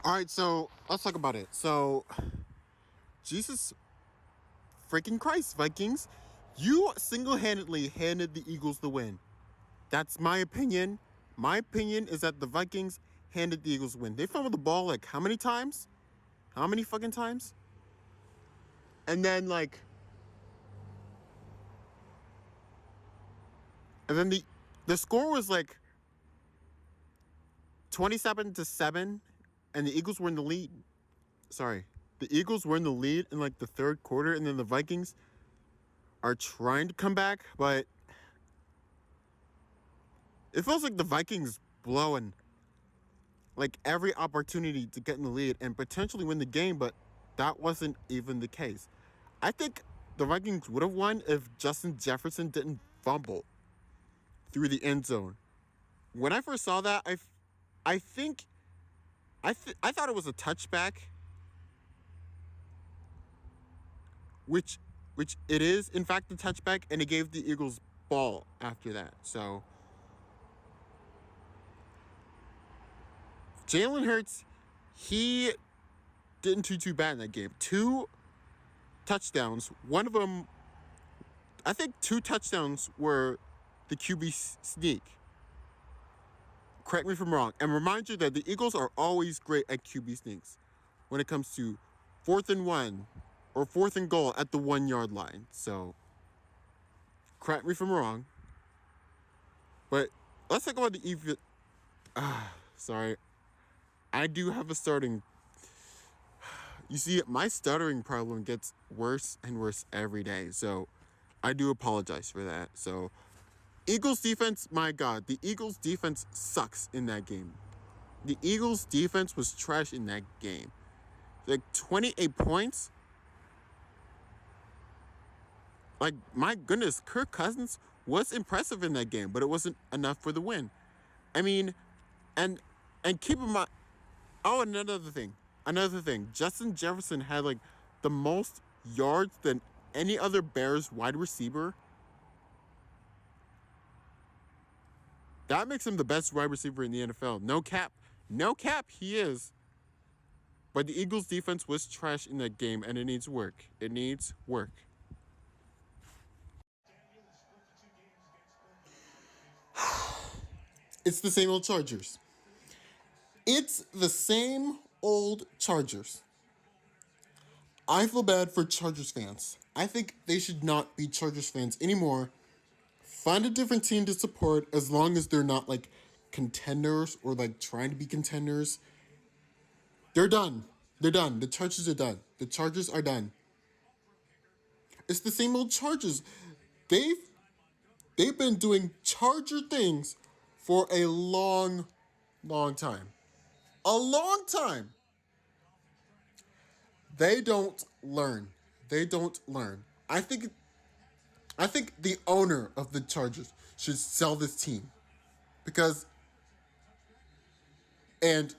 All right, so let's talk about it. So, Jesus freaking Christ, Vikings, you single-handedly handed the Eagles the win. That's my opinion. My opinion is that the Vikings handed the Eagles the win. They fumbled the ball like how many times? How many fucking times? And then the score was like 27-7, and the Eagles were in the lead. Sorry, the Eagles were in the lead in like the third quarter, and then the Vikings are trying to come back, but it feels like the Vikings blowing like every opportunity to get in the lead and potentially win the game, but that wasn't even the case. I think the Vikings would have won if Justin Jefferson didn't fumble through the end zone. When I first saw that, I think I thought it was a touchback, which it is in fact a touchback, and it gave the Eagles ball after that. So Jalen Hurts, he didn't do too bad in that game. 2 touchdowns. One of them, I think 2 touchdowns were the QB sneak. Correct me if I'm wrong. And remind you that the Eagles are always great at QB sneaks when it comes to 4th and 1 or 4th and goal at the 1-yard line. So, correct me if I'm wrong. But let's talk about the sorry. I do have a starting. You see, my stuttering problem gets worse and worse every day. So, I do apologize for that. So, Eagles defense, my God, the Eagles defense sucks in that game. The Eagles defense was trash in that game. Like 28 points. Like, my goodness, Kirk Cousins was impressive in that game, but it wasn't enough for the win. I mean, and keep in mind, oh, another thing. Justin Jefferson had like the most yards than any other Bears wide receiver. That makes him the best wide receiver in the NFL. No cap, he is. But the Eagles defense was trash in that game, and it needs work. It needs work. It's the same old Chargers. It's the same old Chargers. I feel bad for Chargers fans. I think they should not be Chargers fans anymore. Find a different team to support as long as they're not like contenders or like trying to be contenders. They're done. They're done. The Chargers are done. The Chargers are done. It's the same old Chargers. They've they've been doing Charger things for a long, long time. A long time. They don't learn. They don't learn. I think the owner of the Chargers should sell this team because and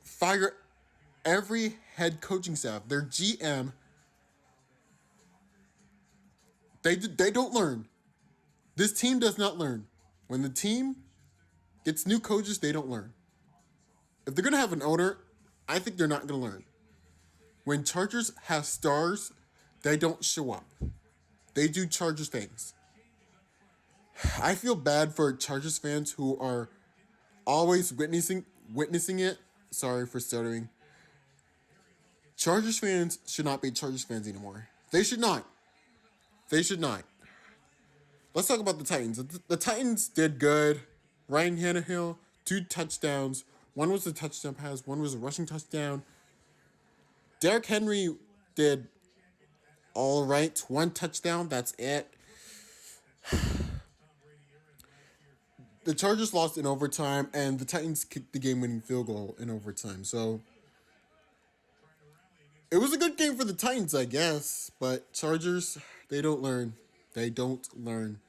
fire every head coaching staff, their GM. They don't learn. This team does not learn. When the team gets new coaches, they don't learn. If they're gonna have an owner, I think they're not gonna learn. When Chargers have stars, they don't show up. They do Chargers things. I feel bad for Chargers fans who are always witnessing it. Sorry for stuttering. Chargers fans should not be Chargers fans anymore. They should not. They should not. Let's talk about the Titans. The Titans did good. Ryan Tannehill, 2 touchdowns. One was a touchdown pass. One was a rushing touchdown. Derrick Henry did all right. 1 touchdown. That's it. The Chargers lost in overtime, and the Titans kicked the game-winning field goal in overtime. So it was a good game for the Titans, I guess. But Chargers, they don't learn. They don't learn.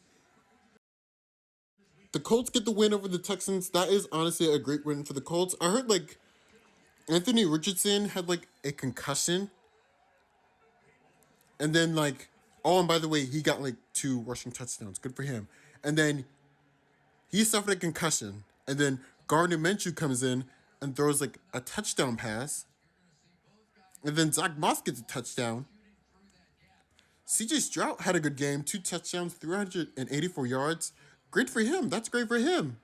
The Colts get the win over the Texans. That is honestly a great win for the Colts. I heard like Anthony Richardson had like a concussion. And then like, oh, and by the way, he got like 2 rushing touchdowns. Good for him. And then he suffered a concussion. And then Gardner Minshew comes in and throws like a touchdown pass. And then Zach Moss gets a touchdown. CJ Stroud had a good game, 2 touchdowns, 384 yards. Great for him. That's great for him.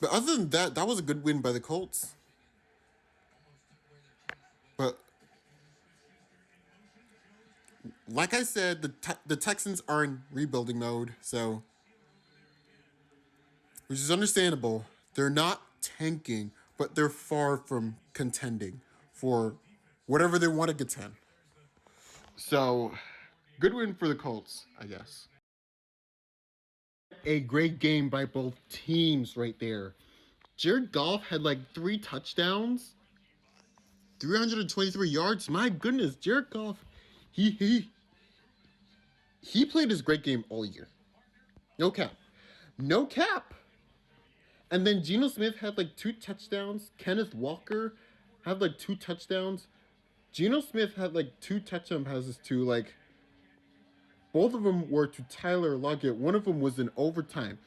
But other than that, that was a good win by the Colts. But like I said, the Texans are in rebuilding mode, so which is understandable. They're not tanking, but they're far from contending for whatever they want to contend. So, good win for the Colts, I guess. A great game by both teams right there. Jared Goff had like 3 touchdowns, 323 yards. My goodness, Jared Goff, he he he played his great game all year. No cap. No cap. And then Geno Smith had like 2 touchdowns. Kenneth Walker had like 2 touchdowns. Geno Smith had like 2 touchdown passes to like both of them were to Tyler Lockett. One of them was in overtime.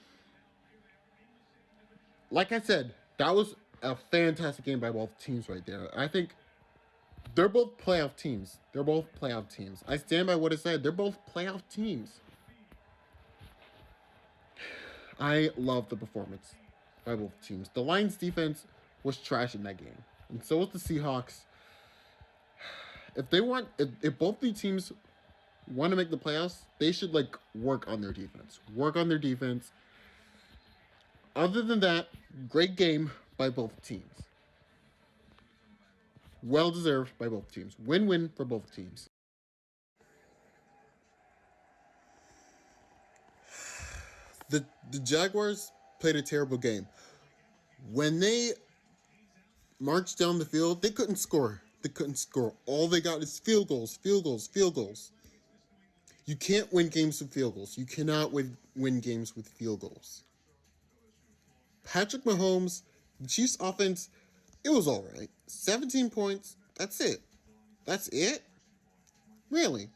Like I said, that was a fantastic game by both teams right there. I think they're both playoff teams. They're both playoff teams. I stand by what I said. They're both playoff teams. I love the performance by both teams. The Lions defense was trash in that game. And so was the Seahawks. If both the teams want to make the playoffs, they should like work on their defense. Work on their defense. Other than that, great game by both teams. Well deserved by both teams. Win-win for both teams. The Jaguars played a terrible game. When they marched down the field, they couldn't score. They couldn't score. All they got is field goals, field goals, field goals. You can't win games with field goals. You cannot win games with field goals. Patrick Mahomes, the Chiefs offense, it was all right. 17 points. That's it. That's it? Really?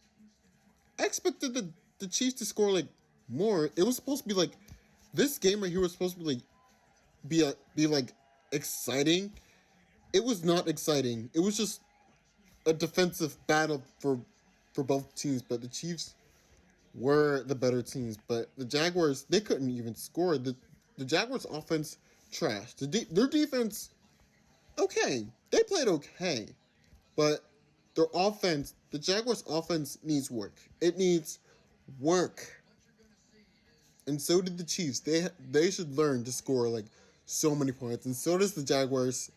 I expected the Chiefs to score like more. It was supposed to be like this game right here was supposed to be like exciting. It was not exciting. It was just a defensive battle for both teams, but the Chiefs were the better teams. But the Jaguars, they couldn't even score. The Jaguars offense trash. Their defense, okay. They played okay. But their offense, the Jaguars offense needs work. It needs work. And so did the Chiefs. They should learn to score like so many points. And so does the Jaguars.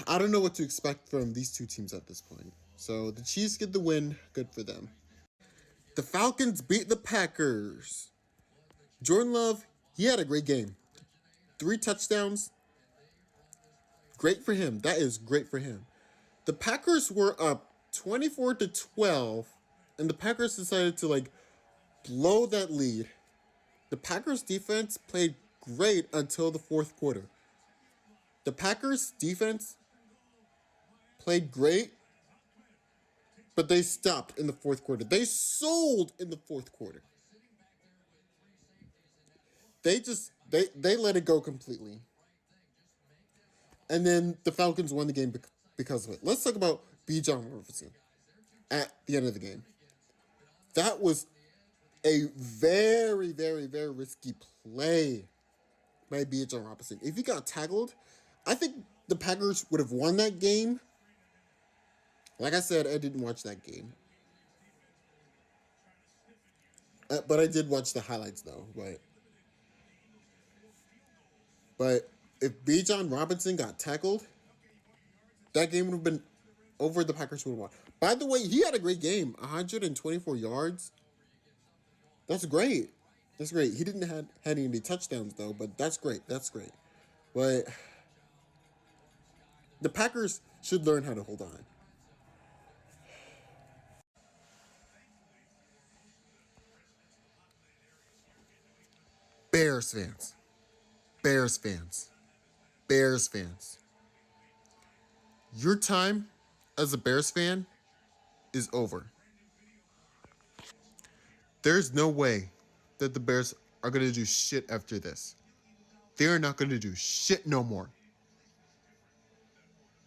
I don't know what to expect from these two teams at this point. So the Chiefs get the win. Good for them. The Falcons beat the Packers. Jordan Love, he had a great game. 3 touchdowns. Great for him. That is great for him. The Packers were up 24-12, and the Packers decided to like blow that lead. The Packers defense played great until the fourth quarter. The Packers defense played great, but they stopped in the fourth quarter. They sold in the fourth quarter. They let it go completely. And then the Falcons won the game because of it. Let's talk about Bijan Robinson at the end of the game. That was a very, very, very risky play by Bijan Robinson. If he got tackled, I think the Packers would have won that game. Like I said, I didn't watch that game. But I did watch the highlights though. But if Bijan Robinson got tackled, that game would have been over. The Packers would have won. By the way, he had a great game. 124 yards. That's great. That's great. He didn't have any touchdowns though, but that's great. That's great. But the Packers should learn how to hold on. Bears fans. Bears fans. Bears fans. Your time as a Bears fan is over. There's no way that the Bears are going to do shit after this. they're not going to do shit no more.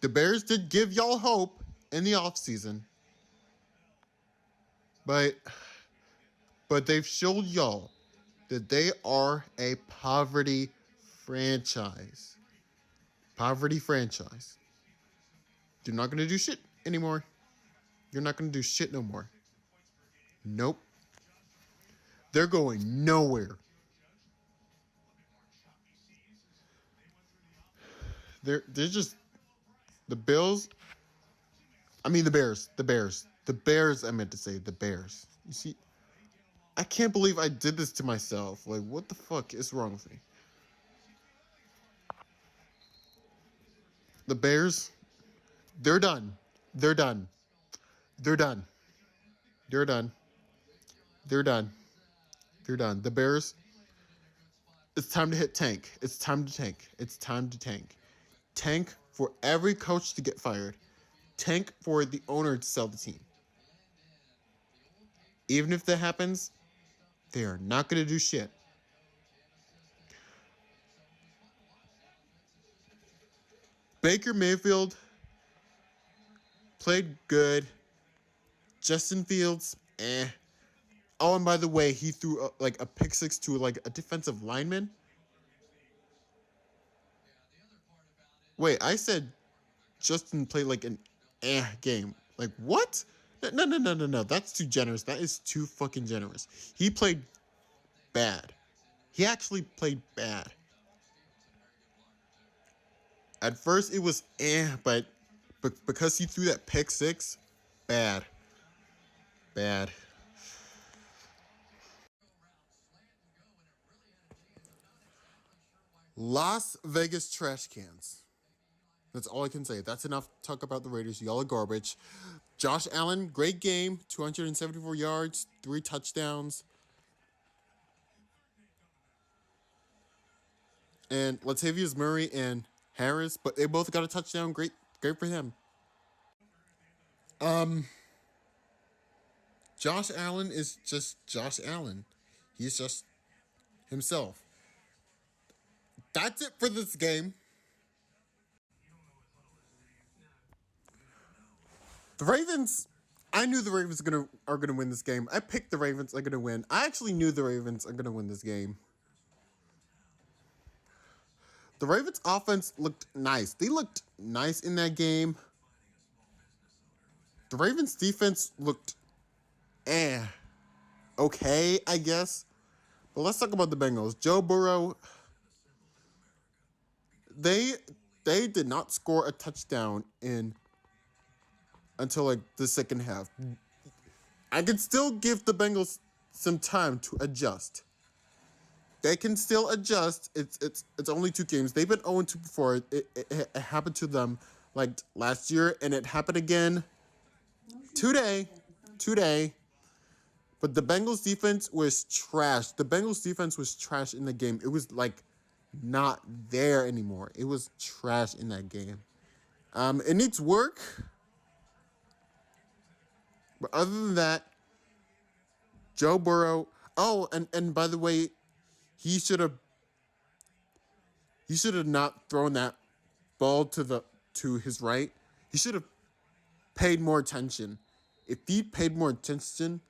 The Bears did give y'all hope in the offseason, but they've showed y'all that they are a poverty franchise. Poverty franchise. They're not going to do shit anymore. You're not going to do shit no more. Nope. They're going nowhere. They're just the Bills. I mean the Bears. The Bears. The Bears, I meant to say the Bears. You see, I can't believe I did this to myself. Like, what the fuck is wrong with me? The Bears, they're done. They're done. They're done. They're done. They're done. They're done. The Bears, it's time to hit tank. It's time to tank. It's time to tank. Tank for every coach to get fired. Tank for the owner to sell the team. Even if that happens, they are not going to do shit. Baker Mayfield played good. Justin Fields, eh. Oh, and by the way, he threw a pick six to like a defensive lineman. Wait, I said Justin played like an game. Like what? No. That's too generous. That is too fucking generous. He played bad. He actually played bad. At first it was but because he threw that pick six, bad. Bad. Las Vegas trash cans. That's all I can say. That's enough to talk about the Raiders. Y'all are garbage. Josh Allen, great game. 274 yards, 3 touchdowns. And Latavius Murray and Harris, but they both got a touchdown. Great for him. Josh Allen is just Josh Allen. He's just himself. That's it for this game. The Ravens, I knew the Ravens are gonna win this game. I picked the Ravens are gonna win. I actually knew the Ravens are gonna win this game. The Ravens offense looked nice. They looked nice in that game. The Ravens defense looked okay, I guess. But let's talk about the Bengals. Joe Burrow, they did not score a touchdown until like the second half. I can still give the Bengals some time to adjust. They can still adjust. It's only 2 games. They've been 0-2 before. It happened to them like last year, and it happened again today. But the Bengals defense was trash. The Bengals defense was trash in the game. It was like not there anymore. It was trash in that game. It needs work. But other than that, Joe Burrow. Oh, and by the way, he should have not thrown that ball to his right. He should have paid more attention. If he paid more attention,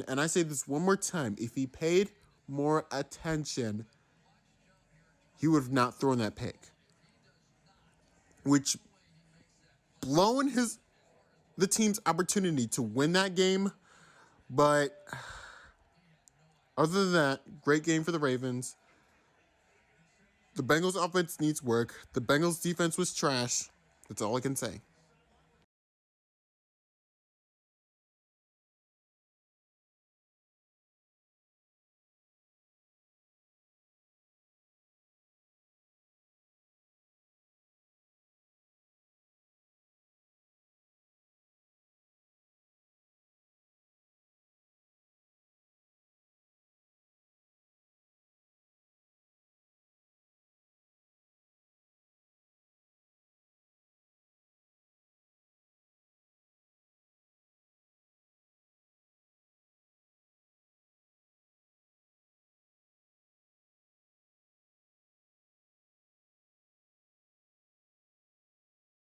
and I say this one more time, if he paid more attention, he would have not thrown that pick. Which blown the team's opportunity to win that game. But other than that, great game for the Ravens. The Bengals offense needs work. The Bengals defense was trash. That's all I can say.